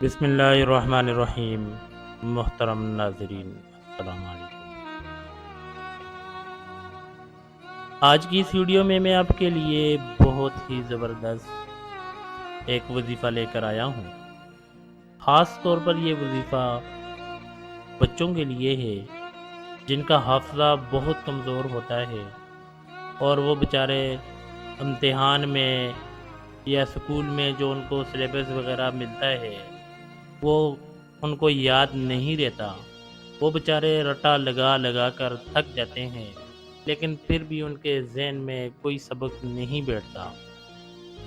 بسم اللہ الرحمن الرحیم۔ محترم ناظرین، السلام علیکم۔ آج کی اس ویڈیو میں آپ کے لیے بہت ہی زبردست ایک وظیفہ لے کر آیا ہوں۔ خاص طور پر یہ وظیفہ بچوں کے لیے ہے جن کا حافظہ بہت کمزور ہوتا ہے اور وہ بیچارے امتحان میں یا اسکول میں جو ان کو سلیبس وغیرہ ملتا ہے وہ ان کو یاد نہیں رہتا۔ وہ بیچارے رٹا لگا لگا کر تھک جاتے ہیں، لیکن پھر بھی ان کے ذہن میں کوئی سبق نہیں بیٹھتا۔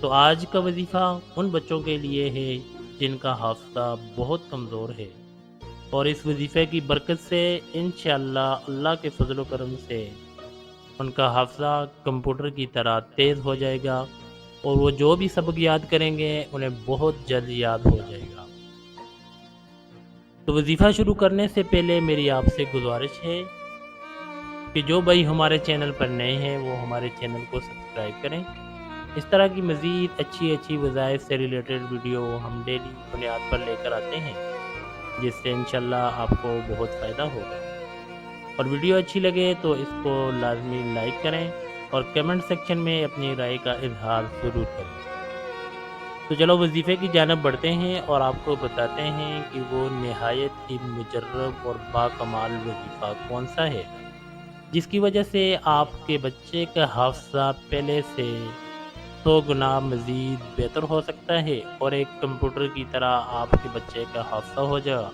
تو آج کا وظیفہ ان بچوں کے لیے ہے جن کا حافظہ بہت کمزور ہے، اور اس وظیفے کی برکت سے انشاءاللہ اللہ کے فضل و کرم سے ان کا حافظہ کمپیوٹر کی طرح تیز ہو جائے گا، اور وہ جو بھی سبق یاد کریں گے انہیں بہت جلد یاد ہو جائے گا۔ تو وظیفہ شروع کرنے سے پہلے میری آپ سے گزارش ہے کہ جو بھائی ہمارے چینل پر نئے ہیں وہ ہمارے چینل کو سبسکرائب کریں۔ اس طرح کی مزید اچھی وظائف سے ریلیٹڈ ویڈیو ہم ڈیلی بنیاد پر لے کر آتے ہیں، جس سے انشاءاللہ آپ کو بہت فائدہ ہوگا۔ اور ویڈیو اچھی لگے تو اس کو لازمی لائک کریں اور کمنٹ سیکشن میں اپنی رائے کا اظہار ضرور کریں۔ تو چلو وظیفے کی جانب بڑھتے ہیں اور آپ کو بتاتے ہیں کہ وہ نہایت ہی مجرب اور باکمال وظیفہ کون سا ہے جس کی وجہ سے آپ کے بچے کا حافظہ پہلے سے 100 گنا مزید بہتر ہو سکتا ہے، اور ایک کمپیوٹر کی طرح آپ کے بچے کا حافظہ ہو جائے گا۔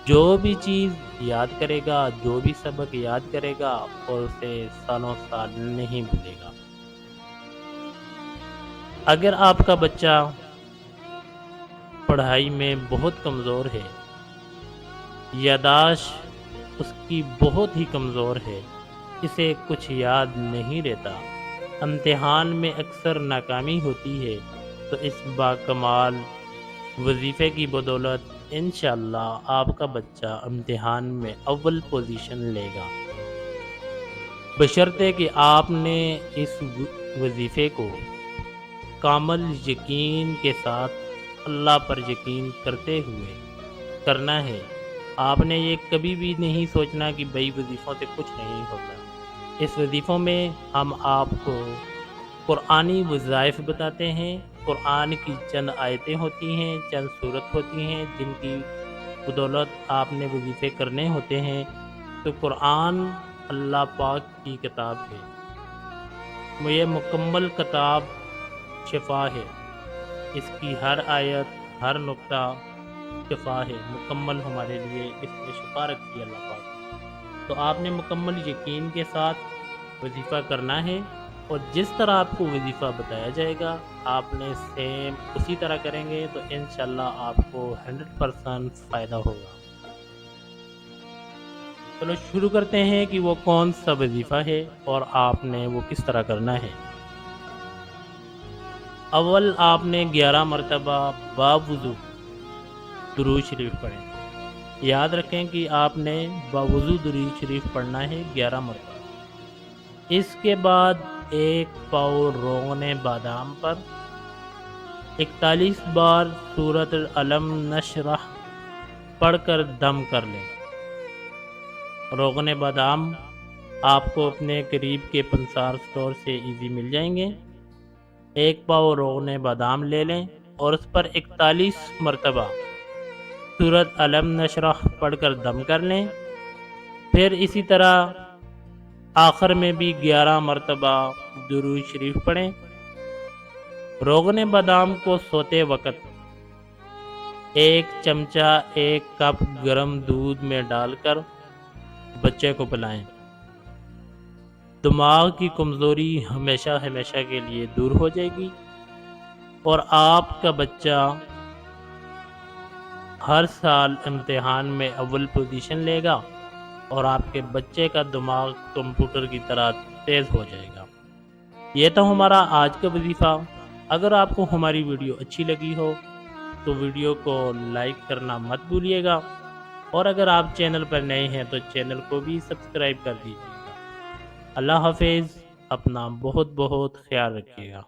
جو بھی چیز یاد کرے گا، جو بھی سبق یاد کرے گا، اور اسے سالوں سال نہیں بھولے گا۔ اگر آپ کا بچہ پڑھائی میں بہت کمزور ہے، یادداشت اس کی بہت ہی کمزور ہے، اسے کچھ یاد نہیں رہتا، امتحان میں اکثر ناکامی ہوتی ہے، تو اس باکمال وظیفے کی بدولت انشاءاللہ آپ کا بچہ امتحان میں اول پوزیشن لے گا، بشرطے کہ آپ نے اس وظیفے کو کامل یقین کے ساتھ اللہ پر یقین کرتے ہوئے کرنا ہے۔ آپ نے یہ کبھی بھی نہیں سوچنا کہ بھئی وظیفوں سے کچھ نہیں ہوتا۔ اس وظیفوں میں ہم آپ کو قرآنی وظائف بتاتے ہیں، قرآن کی چند آیتیں ہوتی ہیں، چند سورت ہوتی ہیں جن کی بدولت آپ نے وظیفے کرنے ہوتے ہیں۔ تو قرآن اللہ پاک کی کتاب ہے، یہ مکمل کتاب شفا ہے، اس کی ہر آیت ہر نقطہ شفا ہے، مکمل ہمارے لیے اس میں شفا رکھی ہے اللہ پاک۔ تو آپ نے مکمل یقین کے ساتھ وظیفہ کرنا ہے، اور جس طرح آپ کو وظیفہ بتایا جائے گا آپ نے سیم اسی طرح کریں گے تو انشاءاللہ آپ کو 100% فائدہ ہوگا۔ چلو شروع کرتے ہیں کہ وہ کون سا وظیفہ ہے اور آپ نے وہ کس طرح کرنا ہے۔ اول آپ نے 11 مرتبہ باوضو درود شریف پڑھیں۔ یاد رکھیں کہ آپ نے باوضو درود شریف پڑھنا ہے 11 مرتبہ۔ اس کے بعد ایک پاؤ روغن بادام پر 41 بار سورۃ الم نشرح پڑھ کر دم کر لیں۔ روغن بادام آپ کو اپنے قریب کے پنسار سٹور سے ایزی مل جائیں گے۔ ایک پاؤ روغن بادام لے لیں اور اس پر 41 مرتبہ سورۃ الم نشرح پڑھ کر دم کر لیں۔ پھر اسی طرح آخر میں بھی 11 مرتبہ درود شریف پڑھیں۔ روغن بادام کو سوتے وقت 1 چمچہ 1 کپ گرم دودھ میں ڈال کر بچے کو پلائیں۔ دماغ کی کمزوری ہمیشہ کے لیے دور ہو جائے گی، اور آپ کا بچہ ہر سال امتحان میں اول پوزیشن لے گا، اور آپ کے بچے کا دماغ کمپیوٹر کی طرح تیز ہو جائے گا۔ یہ تو ہمارا آج کا وظیفہ۔ اگر آپ کو ہماری ویڈیو اچھی لگی ہو تو ویڈیو کو لائک کرنا مت بھولیے گا، اور اگر آپ چینل پر نئے ہیں تو چینل کو بھی سبسکرائب کر دیجیے گا۔ اللہ حافظ، اپنا بہت خیال رکھیے گا۔